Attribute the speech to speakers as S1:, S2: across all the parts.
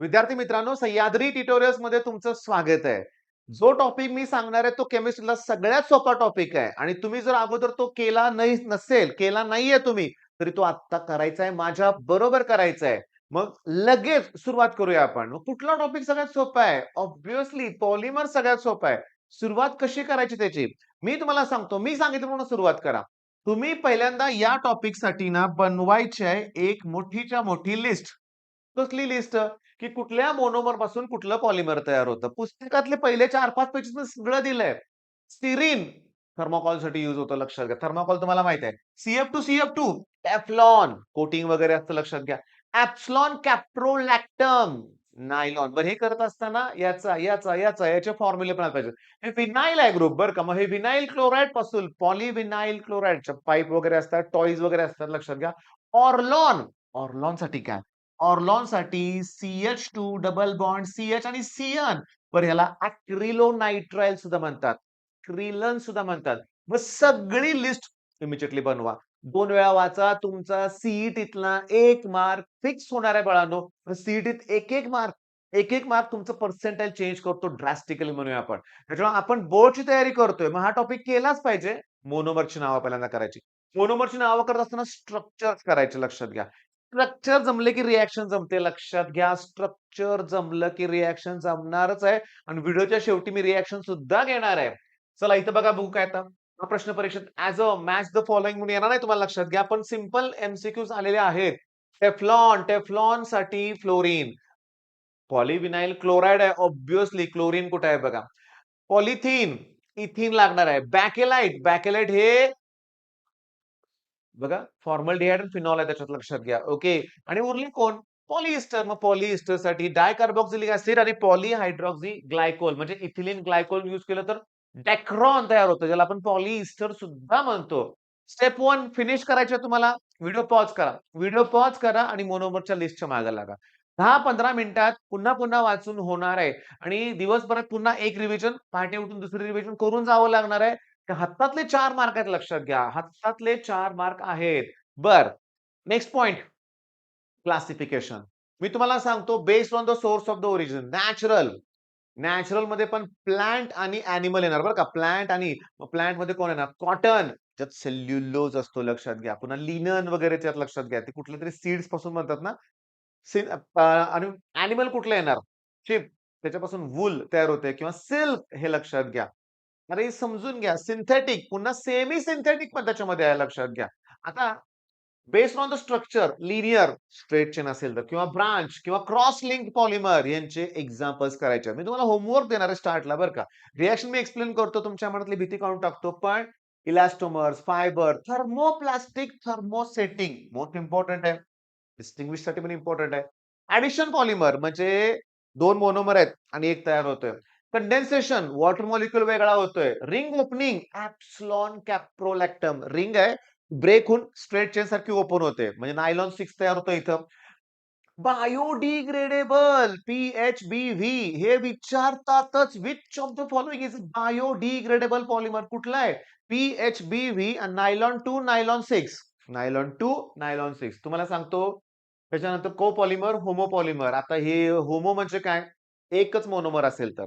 S1: विद्यार्थी मित्रांनो, सह्याद्री ट्युटोरियल्स मध्ये तुमचं स्वागत आहे. जो टॉपिक मी सांगणार आहे तो केमिस्ट्रीला सगळ्यात सोपा टॉपिक आहे आणि तुम्ही जर अगोदर तो केला केला नाहीये तुम्ही, तरी तो आत्ता करायचा आहे, माझ्या बरोबर करायचा आहे. मग लगेच सुरुवात करूया आपण. मग कुठला टॉपिक सगळ्यात सोपा आहे? ऑब्व्हियसली पॉलिमर सगळ्यात सोपा आहे. सुरुवात कशी करायची त्याची? मी तुम्हाला सांगतो. मी सांगितल्याप्रमाणे सुरुवात करा. तुम्ही पहिल्यांदा या टॉपिकसाठी ना बनवायची आहे एक मोठीच्या मोठी लिस्ट. कसली लिस्ट? की कुठल्या मोनोमर पासून कुठलं पॉलिमर तयार होतं. पुस्तकातले पहिले 4-5 पेजेस मध्ये सगळं दिलंय. स्टिरीन थर्मोकॉलसाठी यूज होतं लक्षात घ्या. थर्मोकॉल तुम्हाला माहित आहे. CF2, टेफ्लॉन कोटिंग वगैरे असतं लक्षात घ्या. Epsilon caprolactam nylon. बरं हे करत असताना याचे फॉर्म्युले पण आले पाहिजेत. हे विनाइल आहे ग्रुप बरं का. मग हे विनाइल क्लोराइड पासून पॉलीविनाइल क्लोराइडच्या पाईप वगैरे असतात, टॉयज वगैरे असतात लक्षात घ्या. ऑर्लॉन, ऑर्लॉनसाठी काय? ऑर्लॉनसाठी CH2 डबल बॉन्ड CH आणि CN. बरं ह्याला अॅक्रिलोनाइट्राइल सुद्धा म्हणतात. क्रिलन सुद्धा म्हणतात. मग सगळी लिस्ट इमिजिएटली बनवा. 2 वेळा वाचा. तुमचा सीईटीतला 1 मार्क फिक्स होणार आहे बाळांनो. सीईटीत 1-1 मार्क, 1-1 मार्क तुमचं पर्सेंटाइल चेंज करतो ड्रास्टिकली म्हणूया आपण. त्याच्यामुळे आपण बोर्डची तयारी करतोय. मग हा टॉपिक केलाच पाहिजे. मोनोमरची नावं पहिल्यांदा करायची. मोनोमरची नावं करत असताना स्ट्रक्चर्स करायचे लक्षात घ्या. स्ट्रक्चर जमले की रिएक्शन जमते लक्षात घ्या. स्ट्रक्चर जमलं की रिएक्शन जमणारच आहे आणि व्हिडिओच्या शेवटी मी रिएक्शन सुद्धा घेणार आहे. चला इथं बघा बघू काय आता. हा प्रश्न परीक्षेत as a match the following म्हणून येणार नाही तुम्हाला लक्षात घ्या. पण सिंपल एमसीक्यूज आलेले आहेत. टेफ्लॉन साठी फ्लोरीन. पॉलीविनाइल क्लोराइड आहे ऑब्व्हियसली. क्लोरीन कुठे आहे बघा. पॉलिथिन, इथिन लागणार आहे. बॅकेलाइट हे बघा फॉर्मलडिहाइड आणि फिनॉल आहे त्याच्यात लक्षात घ्या. ओके. आणि उरली कोण? पॉलिएस्टर. मग पॉलिएस्टरसाठी डायकार्बोक्सिलिक ऍसिड आणि पॉलीहायड्रॉक्सी ग्लायकोल म्हणजे इथिलीन ग्लायकोल यूज केलं तर डॅक्रॉन तयार होतं, ज्याला आपण पॉलिएस्टर सुद्धा म्हणतो. स्टेप 1 फिनिश करायचं तुम्हाला. व्हिडिओ पॉज करा आणि मोनोमरच्या लिस्टच्या मागे लागा. 10-15 मिनिटात पुन्हा पुन्हा वाचून होणार आहे आणि दिवसभरात पुन्हा एक रिव्हिजन, पहाटे उठून दुसरी रिव्हिजन करून जावं लागणार आहे. हातातले 4 मार्क आहेत लक्षात घ्या. हातातले 4 मार्क आहेत. बर नेक्स्ट पॉइंट क्लासिफिकेशन. मी तुम्हाला सांगतो based on the source of the origin. Natural मध्ये पण प्लांट आणि अॅनिमल येणार बरं का. प्लांट मध्ये कोण येणार? कॉटन, ज्यात सेल्युलोज असतो लक्षात घ्या. पुन्हा लिनन वगैरे त्यात लक्षात घ्या. ते कुठले तरी सीड्स पासून बनतात ना. आणि अॅनिमल कुठलं येणार? शिप, त्याच्यापासून वूल तयार होते किंवा सिल्क हे लक्षात घ्या. अरे समजून घ्या. सिंथेटिक पुन्हा सेमी सिंथेटिक पण त्याच्यामध्ये आहे लक्षात घ्या. आता based on the structure linear straight chain असेल तर किंवा ब्रांच किंवा क्रॉस लिंक पॉलिमर यांचे एक्झाम्पल्स करायचे. मी तुम्हाला होमवर्क देणार आहे स्टार्टला बरं का. रिएक्शन मी एक्सप्लेन करतो, तुमच्या मनातली भीती काढून टाकतो. पण elastomers, fibre, thermoplastic, thermosetting most important आहे. डिस्टिंग्विश साठी पण इम्पॉर्टंट आहे. ऍडिशन पॉलिमर म्हणजे 2 मोनोमर आहेत आणि एक तयार होतोय. कंडेन्सेशन वॉटर मॉलिक्यूल वेगळा होतोय. रिंग ओपनिंग एप्सलॉन कॅप्रोलॅक्टम रिंग आहे, ब्रेक होऊन स्ट्रेट चेन सारखी ओपन होते. म्हणजे नायलॉन 6 तयार होतं इथं. बायोडिग्रेडेबल PHBV हे विचारतातच. Which of the following is biodegradable polymer? कुठला आहे? PHBV nylon 2 nylon 6. Nylon 2 nylon 6 तुम्हाला सांगतो. त्याच्यानंतर कोपॉलिमर, होमोपॉलिमर. आता हे होमो म्हणजे काय? एकच मोनोमर असेल तर.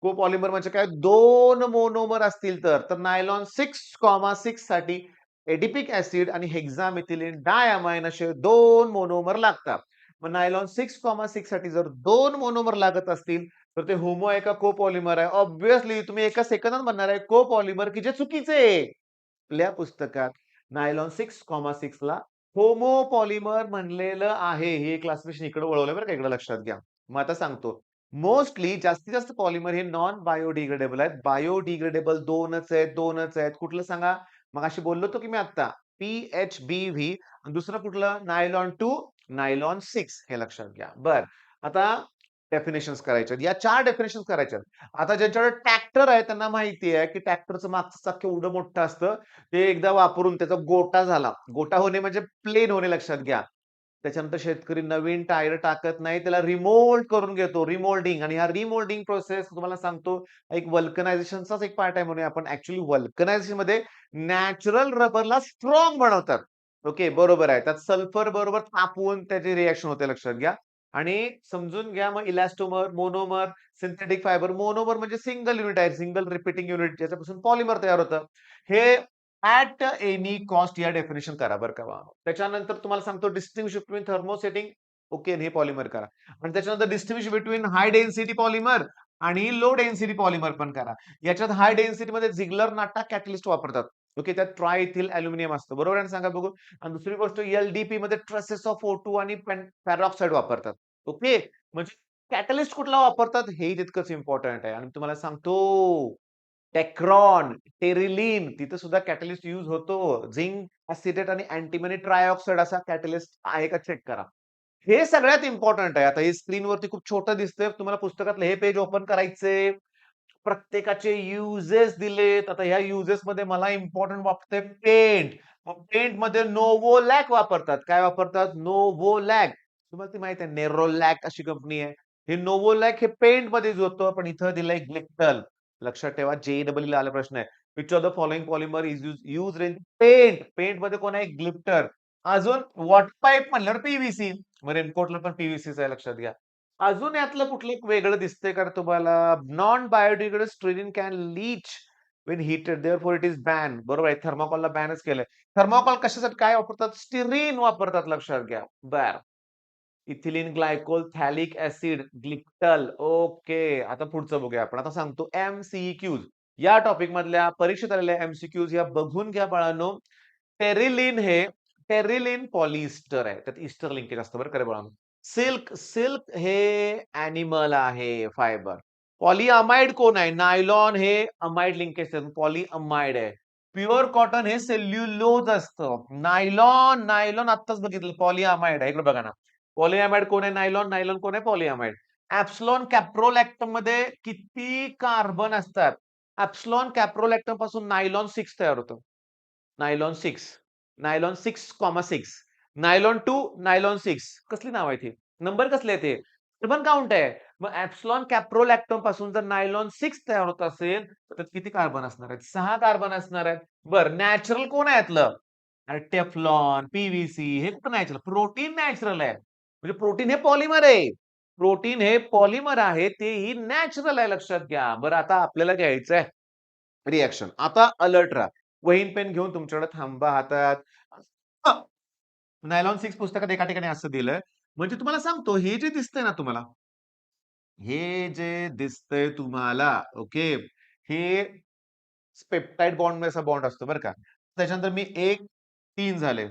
S1: कोपॉलिमर म्हणजे काय? 2 मोनोमर असतील तर नायलॉन 6,6 साठी एडिपिक ऍसिड आणि हेक्सामेथिलीन डायअमाइन असे 2 मोनोमर लागतात. मग नायलॉन 6,6 साठी जर 2 मोनोमर लागत असतील तर ते होमो आहे का कोपॉलिमर आहे? ऑब्व्हियसली तुम्ही एका सेकंदात म्हणणार आहे कोपॉलिमर, की जे चुकीचे आहे. आपल्या पुस्तकात नायलॉन 6,6 ला होमोपॉलिमर म्हणलेलं आहे. हे क्लासिफिकेशन इकडे वळवलंय बरं का, इकडे लक्षात घ्या. मग आता सांगतो. मोस्टली जास्तीत जास्त पॉलिमर हे नॉन बायोडिग्रेडेबल आहेत. बायोडिग्रेडेबल 2च आहेत. कुठलं सांगा? मगाशी बोललो होतो की मी आता. PHBV आणि दुसरं कुठलं? नायलॉन 2, नायलॉन 6 हे लक्षात घ्या. बरं आता डेफिनेशन्स करायच्यात. या 4 डेफिनेशन्स करायच्यात. आता ज्यांच्याकडे ट्रॅक्टर आहे त्यांना माहिती आहे की ट्रॅक्टरचं मागचं चाक केवढं मोठं असतं. ते एकदा वापरून त्याचा गोटा झाला. गोटा होणे म्हणजे प्लेन होणे लक्षात घ्या. त्याच्यानंतर शेतकरी नवीन टायर टाकत नाही, त्याला रिमोल्ड करून घेतो. रिमोल्डिंग. आणि हा रिमोल्डिंग प्रोसेस तुम्हाला सांगतो एक वल्कनायझेशनचाच एक पार्ट आहे म्हणूया आपण. ऍक्च्युअली वल्कनायझेशन मध्ये नॅचरल रबरला स्ट्रॉंग बनवतात. ओके बरोबर आहे. त्यात सल्फर बरोबर तापवून त्याची रिएक्शन होते लक्षात घ्या. आणि समजून घ्या मग elastomer, monomer, synthetic fibre. Monomer म्हणजे सिंगल युनिट आहे, सिंगल रिपीटिंग युनिट ज्याच्यापासून पॉलिमर तयार होतं. हे ऍट एनी कॉस्ट या डेफिनेशन करा बरं का बाळांनो. त्याच्यानंतर तुम्हाला सांगतो डिस्टिंग्विश बिटवीन थर्मोसेटिंग ओके हे पॉलिमर करा. आणि त्याच्यानंतर distinguish between high density polymer आणि लो डेन्सिटी पॉलिमर पण करा. याच्यात हाय डेन्सिटी मध्ये झिग्लर नाटा कॅटलिस्ट वापरतात. ओके त्यात ट्रायथिल अल्युमिनियम असतं बरोबर आहे ना सांगा बघू. आणि दुसरी गोष्ट एलडीपी मध्ये ट्रेसेस ऑफ O2 आणि पॅरॉक्साईड वापरतात. ओके म्हणजे कॅटलिस्ट कुठला वापरतात हे तितकंच इम्पॉर्टंट आहे. आणि तुम्हाला सांगतो टेक्रॉन, टेरिलिन तिथे सुद्धा कॅटलिस्ट यूज होतो. झिंक ऍसिटेट आणि अँटीमनी ट्रायऑक्साइड असा कॅटलिस्ट आहे का चेक करा. हे सगळ्यात इम्पॉर्टंट आहे. आता हे स्क्रीनवरती खूप छोटं दिसतंय. तुम्हाला पुस्तकातलं हे पेज ओपन करायचंय. प्रत्येकाचे युजेस दिलेत. आता ह्या युजेस मध्ये मला इम्पॉर्टंट वाटतंय पेंट. मग पेंट मध्ये नोव्होलॅक वापरतात. काय वापरतात? नोव्होलॅक. तुम्हाला ती माहिती आहे नेरोलॅक अशी कंपनी आहे. हे नोव्होलॅक हे पेंट मध्ये होतं पण इथं दिलंय ग्लिक्टल. लक्षात ठेवा JEE ला आला प्रश्न आहे. Which of the following polymer is use in paint. Paint मध्ये कोण आहे? ग्लिप्टर. अजून वॉटर पाईप म्हणल्यावर पीव्हीसी. मग रेनकोटला पण पीव्हीसीच आहे लक्षात घ्या. अजून यातलं कुठलं एक वेगळं दिसतंय का तुम्हाला? Non biodegradable styrene can leach when heated therefore it is banned. बरोबर आहे थर्माकोलला बॅनच केलंय. थर्माकोल कशासाठी काय वापरतात? स्टिरीन वापरतात लक्षात घ्या. बर इथिलीन ग्लायकोल थॅलिक ऍसिड ग्लिक्टल. ओके आता पुढचं बघूया आपण. आता सांगतो एमसीक्यूज. या टॉपिक मधल्या परीक्षेत आलेल्या एमसीक्यूज या बघून घ्या बाळांनो. टेरिलिन हे टेरिलिन पॉलिस्टर आहे. त्यात इस्टर लिंकेज असतं बरं का रे बाळांनो. सिल्क सिल्क हे अॅनिमल आहे फायबर. पॉलीअमाइड कोण आहे? नायलॉन हे अमाइड लिंकेज पॉलीअमाइड आहे. प्युअर कॉटन हे सेल्युलोज असतं. नायलॉन नायलॉन आत्ताच बघितलं पॉलीअमाइड आहे. इकडे बघा ना. पॉलीअमाइड कोण आहे? नायलॉन नायलॉन कोण आहे? पॉलीअमाइड. ऍप्सलॉन कॅप्रोलॅक्टम मध्ये किती कार्बन असतात? ऍप्सलॉन कॅप्रोलॅक्टम पासून नायलॉन 6 तयार होतं. नायलॉन 6 नायलॉन 6,6 नायलॉन 2 नायलॉन 6 कसली नाव आहे ती? नंबर कसले आहेत ते? कार्बन काउंट आहे. मग ऍप्सलॉन कॅप्रोलॅक्टम पासून जर नायलॉन 6 तयार होत असेल तर त्यात किती कार्बन असणार आहेत? 6 कार्बन असणार आहेत. बरं नॅचरल कोण आहे यातलं? अरे टेफ्लॉन, पीव्हीसी हे कुठं नॅचरल? प्रोटीन नॅचरल आहे. म्हणजे प्रोटीन हे पॉलिमर आहे. प्रोटीन हे पॉलिमर आहे तेही नॅचरल आहे लक्षात घ्या. बरं आता आपल्याला घ्यायचंय रिएक्शन. आता अलर्ट राहा. वहीन पेन घेऊन तुमच्याकडे थांबा हातात. नायलॉन 6 पुस्तकात एका ठिकाणी असं दिलंय. म्हणजे तुम्हाला सांगतो हे जे दिसतंय ना तुम्हाला, हे जे दिसतंय तुम्हाला ओके, हे पेप्टाइड बॉन्ड असा बॉन्ड असतो बरं का. त्याच्यानंतर मी 1, 3 झाले,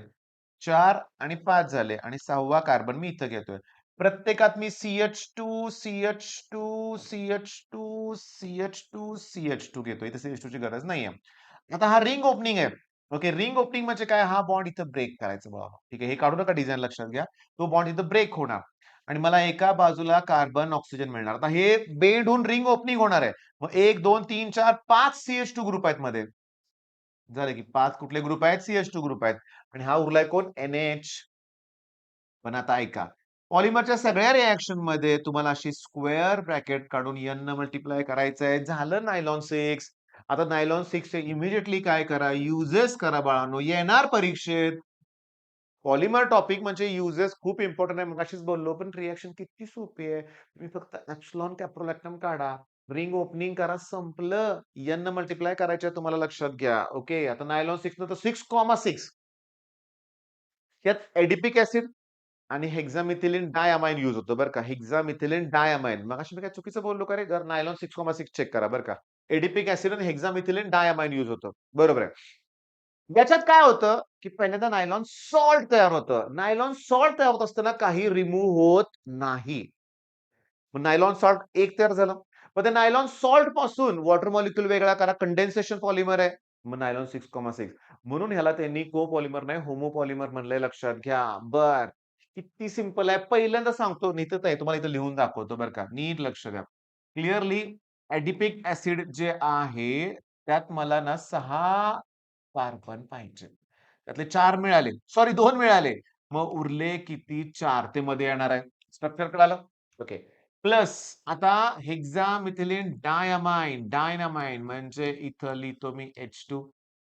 S1: 4 आणि 5 झाले आणि 6वा कार्बन मी इथं घेतोय. प्रत्येकात मी CH2, CH2, CH2, CH2, CH2 घेतोय. इथे CH2 ची गरज नाहीये. आता हा रिंग ओपनिंग आहे. ओके, रिंग ओपनिंग म्हणजे काय? हा बॉन्ड इथं ब्रेक करायचा बाबा. ठीक आहे, हे काढू नका डिझाइन लक्षात घ्या. तो बॉन्ड इथं ब्रेक होणार आणि मला एका बाजूला कार्बन, ऑक्सिजन मिळणार. आता हे बेंड होऊन रिंग ओपनिंग होणार आहे. मग 1, 2, 3, 4, 5 CH2 ग्रुप आहेत मध्ये. झाले की 5 कुठले ग्रुप आहेत? CH2 ग्रुप आहेत. आणि हा उरलाय कोण? NH. पण आता ऐका. पॉलिमरच्या सगळ्या रिएक्शन मध्ये तुम्हाला अशी स्क्वेअर ब्रॅकेट काढून n न मल्टिप्लाय करायचंय. झालं नायलॉन 6. आता नायलॉन 6 चे इमिडिएटली काय करा? युजेस करा बाळांनो. येणार परीक्षेत. पॉलिमर टॉपिक म्हणजे युजेस खूप इम्पॉर्टंट आहे. मगाशीच बोललो, पण रिएक्शन किती सोपी आहे. तुम्ही फक्त एप्सिलॉन कॅप्रोलॅक्टम काढा. रिंग ओपनिंग करा संपलं. n मल्टिप्लाय करायचं तुम्हाला लक्षात घ्या. ओके. आता नायलॉन 6 नंतर 6,6 यात एडिपिक ऍसिड आणि हेक्सामिथिलीन डायअमाइन यूज होतो बरं का. हेक्सामिथिलीन डायअमाइन. मगाशी मी काय चुकीचं बोललो का रे? जर नायलॉन 6,6 चेक करा बरं का. एडिपिक ऍसिड आणि हेक्सामिथिलीन डायअमाइन यूज होतं. बरोबर आहे. याच्यात काय होतं, की पहिल्यांदा नायलॉन सॉल्ट तयार होतं. नायलॉन सॉल्ट तयार होत असताना काही रिमूव्ह होत नाही. मग नायलॉन सॉल्ट एक तयार झालं. मग ते नायलॉन सॉल्ट पासून वॉटर मॉलिक्यूल वेगळा करा. कंडेन्सेशन पॉलिमर आहे. मग नायलॉन 6,6 म्हणून ह्याला त्यांनी कोपॉलिमर नाही होमोपॉलिमर म्हणलंय लक्षात घ्या. बर किती सिंपल आहे. पहिल्यांदा सांगतो नीतच आहे तुम्हाला इथं लिहून दाखवतो बरं का. नीट लक्ष द्या. क्लिअरली एडिपिक ऍसिड जे आहे त्यात मला ना 6 कार्बन पाहिजे. त्यातले 4 मिळाले. सॉरी 2 मिळाले. मग उरले किती? 4 ते मध्ये येणार आहे. स्ट्रक्चर कळालं? ओके. प्लस आता हेक्सामिथिलीन डायअमाइन, डायनामाइन म्हणजे इथं लिहितो मी H2.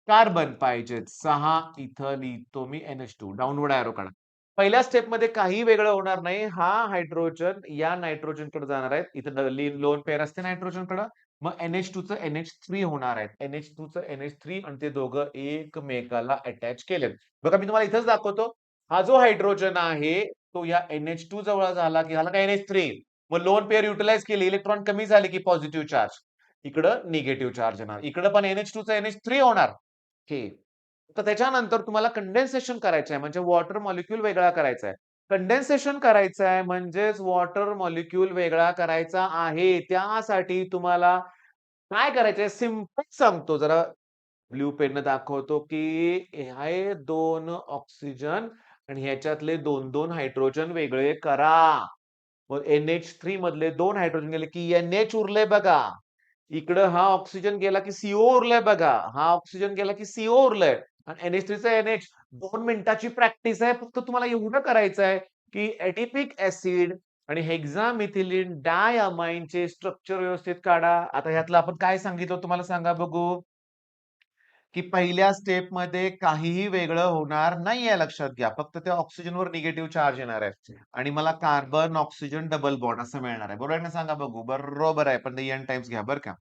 S1: कार्बन पाहिजेत 6 इथं लिहितो मी NH2. डाउनवर्ड एरो काढा. पहिल्या स्टेपमध्ये काही वेगळं होणार नाही. हा हायड्रोजन या नायट्रोजनकडे जाणार आहे. इथं लोन पेअर असते नायट्रोजनकडं. मग NH2 चं NH3 होणार आहे. NH2 चं NH3 आणि ते दोघं एकमेकाला अटॅच केलेत. बघा मी तुम्हाला इथंच दाखवतो. हा जो हायड्रोजन आहे तो या NH2 जवळ झाला की झाला का NH3. मग लोन पेअर युटिलाइज केली. इलेक्ट्रॉन कमी झाले की पॉझिटिव्ह चार्ज. इकडं निगेटिव्ह चार्ज येणार. इकडं पण NH2 चं NH3 होणार. हे. तर त्याच्यानंतर तुम्हाला कंडेन्सेशन करायचं आहे म्हणजे वॉटर मॉलिक्यूल वेगळा करायचा आहे. कंडेन्सेशन करायचं आहे म्हणजेच वॉटर मॉलिक्यूल वेगळा करायचा आहे. त्यासाठी तुम्हाला काय करायचंय सिंपल सांगतो जरा ब्लू पेन दाखवतो की हे 2 ऑक्सिजन आणि ह्याच्यातले 2-2 हायड्रोजन वेगळे करा. मग NH3 मधले 2 हायड्रोजन गेले की NH उरले बघा. इकडं हा ऑक्सिजन गेला की CO उरलंय बघा. हा ऑक्सिजन गेला की CO उरलंय. आणि NH3 चा NH 2 मिनिटाची प्रॅक्टिस आहे. फक्त तुम्हाला एवढं करायचं आहे की एडिपिक ऍसिड आणि हेक्सामिथिलीन डायअमाइनचे स्ट्रक्चर व्यवस्थित काढा. आता ह्यातलं आपण काय सांगितलं तुम्हाला सांगा बघू? की पहिल्या स्टेपमध्ये काहीही वेगळं होणार नाहीये लक्षात घ्या. फक्त त्या ऑक्सिजनवर निगेटिव्ह चार्ज येणार आहे. आणि मला कार्बन, ऑक्सिजन डबल बॉन्ड असं मिळणार आहे. बरोबर आहे ना सांगा बघू? बरोबर आहे. पण एन टाइम्स घ्या बरं का.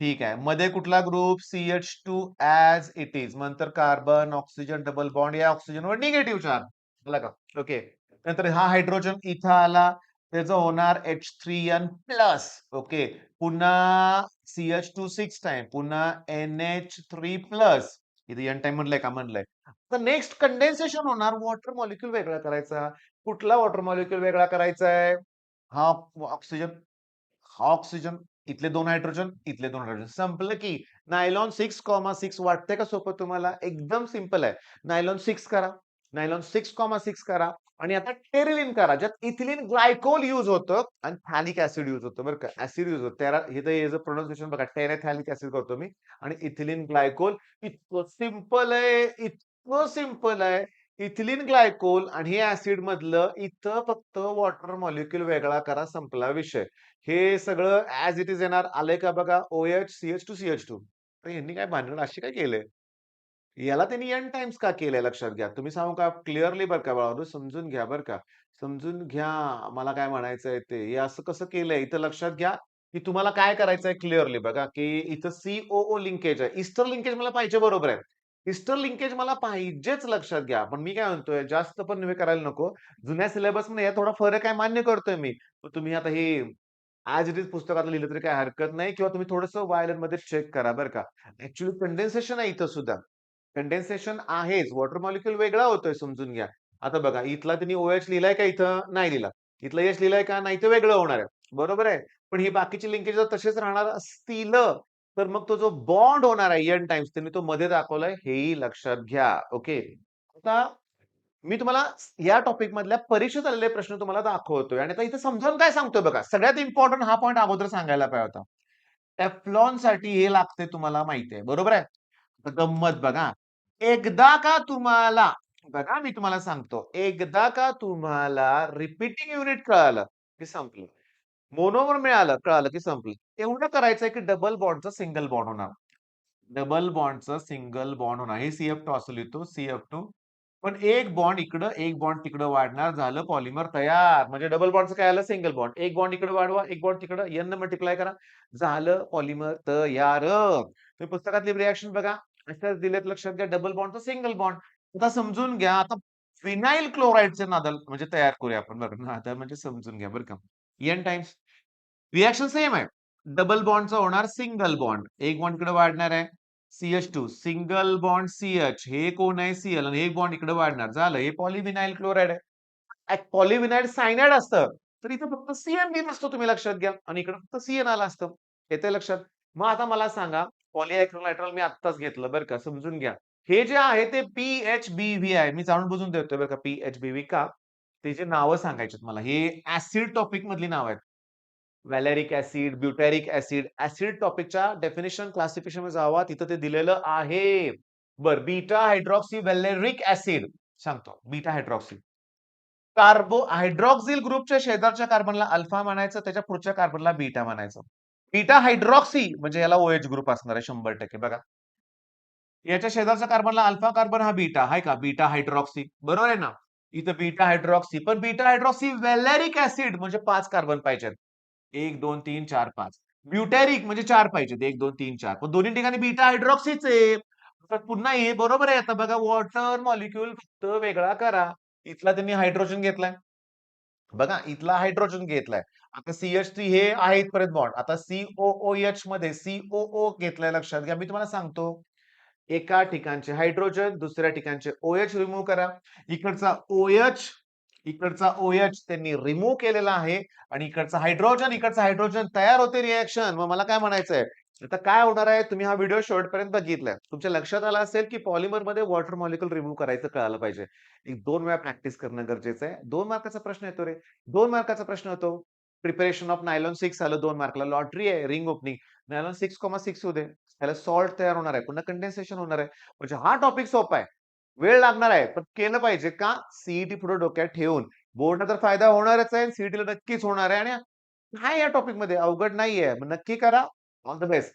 S1: ठीक आहे. मध्ये कुठला group? CH2 as it is. नंतर कार्बन, ऑक्सिजन डबल बॉन्ड या ऑक्सिजनवर निगेटिव्ह चार्ज. आला का? ओके. नंतर हा हायड्रोजन इथं आला. त्याचं होणार H3N प्लस. ओके. पुन्हा CH2 6 टाइम पुन्हा NH3 प्लस इथे एन टाइम म्हणलंय का म्हणलंय तर नेक्स्ट कंडेन्सेशन होणार वॉटर मॉलिक्यूल वेगळा करायचा कुठला वॉटर मॉलिक्यूल वेगळा करायचा आहे हा ऑक्सिजन हा ऑक्सिजन इथले 2 हायड्रोजन इथले 2 हायड्रोजन संपलं की नायलॉन 6,6 वाटतंय का सोपं तुम्हाला एकदम सिंपल आहे नायलॉन 6 करा नायलॉन 6,6 करा आणि आता टेरिलिन करा ज्यात इथिलीन ग्लायकोल यूज होतं आणि थॅलिक ऍसिड यूज होतं बरं का ऍसिड यूज होतं त्याला हे तर याचं प्रोनाउन्सिएशन बघा टेरेथॅलिक ऍसिड करतो मी आणि इथिलीन ग्लायकोल इतकं सिंपल आहे इतकं सिंपल आहे इथिलीन ग्लायकोल आणि हे ऍसिड मधलं इथं फक्त वॉटर मॉलिक्यूल वेगळा करा संपला विषय हे सगळं ऍज इट इज येणार आलंय का बघा OH CH2 यांनी काय भानगड अशी काय केलंय याला त्यांनी एन टाइम्स का केलंय लक्षात घ्या. तुम्ही सांगू का क्लिअरली बरं का बाळांनो समजून घ्या बरं का. समजून घ्या मला काय म्हणायचंय ते. हे असं कसं केलंय इथं लक्षात घ्या, की तुम्हाला काय करायचंय क्लिअरली बघा, की इथं COO लिंकेज आहे. ईस्टर लिंकेज मला पाहिजे बरोबर आहे. ईस्टर लिंकेज मला पाहिजेच लक्षात घ्या. पण मी काय म्हणतोय जास्त पण तुम्ही करायला नको. जुन्या सिलेबसमध्ये या थोडा फरक आहे मान्य करतोय मी. पण तुम्ही आता हे ॲज इट इज पुस्तकात लिहिलं तरी काही हरकत नाही किंवा तुम्ही थोडंसं वायरमध्ये चेक करा बरं का. ॲक्चुअली कंडेन्सेशन आहे इथं सुद्धा. कंडेन्सेशन आहेच. वॉटर मॉलिक्यूल वेगळा होतोय समजून घ्या. आता बघा इथला त्यांनी OH लिहिलाय का इथं? नाही लिहिला. इथलं H लिहिलंय का? नाही ते वेगळं होणार आहे. बरोबर आहे. पण ही बाकीची लिंकेज जर तसेच राहणार असतील, तर मग तो जो बॉन्ड होणार आहे एन टाइम्स त्यांनी तो मध्ये दाखवलाय हेही लक्षात घ्या. ओके. आता मी तुम्हाला या टॉपिक मधल्या परीक्षेत आलेले प्रश्न तुम्हाला दाखवतोय आणि आता इथे समजावून काय सांगतोय बघा. सगळ्यात इम्पॉर्टंट हा पॉइंट अगोदर सांगायला पाहिजे होता. टेफ्लॉन साठी हे लागते तुम्हाला माहिती आहे. बरोबर आहे? आता गंमत बघा. एकदा का तुम्हाला बघा मी तुम्हाला सांगतो. एकदा का तुम्हाला रिपीटिंग युनिट कळालं, की संपलं. मोनोमर मिळालं, कळालं की संपलं. एवढं करायचंय की डबल बॉन्डचा सिंगल बॉन्ड होणार. डबल बॉन्डचं सिंगल बॉन्ड होणार. हे CF2 असं लिहितो CF2. पण एक बॉन्ड इकडं, एक बॉन्ड तिकडं वाढणार. झालं पॉलिमर तयार. म्हणजे डबल बॉन्डचं काय आलं? Single bond. एक बॉन्ड इकडे वाढवा, एक बॉन्ड तिकडं N मल्टिप्लाय करा. झालं पॉलिमर तयार. तुम्ही पुस्तकातली रिएक्शन बघा. अशाच दिलेत लक्षात घ्या. डबल बॉन्डचं सिंगल बॉन्ड. आता समजून घ्या. आता फिनाइल क्लोराइडचे नादल म्हणजे तयार करूया आपण बरं. नादल म्हणजे समजून घ्या बरं का. N टाइम्स रिएक्शन सेम आहे. डबल बॉन्डचा होणार सिंगल बॉन्ड. एक बॉन्ड इकडे वाढणार आहे. CH2 सिंगल बॉन्ड CH हे कोण आहे Cl आणि एक बॉन्ड इकडे वाढणार. झालं हे पॉलिव्हिनाइल क्लोराइड आहे. पॉलिव्हिनाइल सायनाइड असतं. तर इथं फक्त CN लिहित असतो तुम्ही लक्षात घ्या आणि इकडे फक्त CN आलं असतं. येतंय लक्षात? मग आता मला सांगा पॉलिहायड्रोनायट्रॉल मी आत्ताच घेतलं बरं का समजून घ्या. हे जे आहे ते PHBV आहे. मी जाणून बुजून देतोय बरं का PHBV का? त्याची नावं सांगायची मला. हे ऍसिड टॉपिक मधली नावं आहेत. Valeric acid, butyric acid, acid टॉपिकच्या डेफिनेशन क्लासिफिकेशन मध्ये जावा तिथं ते दिलेलं आहे. बरं बीटा हायड्रॉक्सी व्हॅलेरिक ऍसिड सांगतो. Beta hydroxy. हायड्रॉक्सिल ग्रुपच्या शेजारच्या कार्बनला अल्फा म्हणायचं, त्याच्या पुढच्या कार्बनला बीटा म्हणायचं. बीटा हायड्रॉक्सी म्हणजे याला OH ग्रुप असणार आहे 100% बघा. याच्या शेजारच्या कार्बनला अल्फा कार्बन हा बीटा आहे का? बीटा हायड्रॉक्सी बरोबर आहे ना? इथं बीटा हायड्रॉक्सी. पण बीटा हायड्रॉक्सी व्हॅलेरिक ऍसिड म्हणजे 5 कार्बन पाहिजेत. 1, 2, 3, 4, 5. ब्युटॅरिक म्हणजे 4 पाहिजेत. 1, 2, 3, 4. पण दोन्ही ठिकाणी बीटा हायड्रॉक्सीच आहे. तर पुन्हा हे बरोबर आहे. आता बघा वॉटर मॉलिक्यूल फक्त वेगळा करा. इथला त्यांनी हायड्रोजन घेतलाय. बघा इथला हायड्रोजन घेतलाय. आता CH3 हे आहे इथपर्यंत बॉन्ड. आता COOH मध्ये COO घेतलाय लक्षात घ्या. मी तुम्हाला सांगतो. एका ठिकाणचे हायड्रोजन, दुसऱ्या ठिकाणचे OH रिमूव्ह करा. इकडचा OH, इकडचा OH त्यांनी रिमूव्ह केलेला आहे आणि इकडचा हायड्रोजन तयार होते रिएक्शन. मग मला काय म्हणायचंय? आता काय होणार आहे? तुम्ही हा व्हिडिओ शेवटपर्यंत बघितलाय. तुमच्या लक्षात आलं असेल, की पॉलिमरमध्ये वॉटर मॉलिक्यूल रिमूव्ह करायचं कळालं पाहिजे. 1-2 वेळा प्रॅक्टिस करणं गरजेचं आहे. 2 मार्काचा प्रश्न येतो रे. 2 मार्काचा प्रश्न येतो. प्रिपरेशन ऑफ नायलॉन 6 आलं 2 मार्कला. लॉटरी आहे, रिंग ओपनिंग. नायलॉन 6,6 होऊ दे. त्याला सॉल्ट तयार होणार आहे. पुन्हा कंडेन्सेशन होणार आहे. म्हणजे हा टॉपिक सोपा आहे. वेळ लागणार आहे, पण केलं पाहिजे. का? सीईटी पुढे डोक्यात ठेवून. बोर्डला तर फायदा होणारच आहे. सीईटीला नक्कीच होणार आहे आणि आहे या टॉपिकमध्ये अवघड नाहीये. मग नक्की करा. All the best.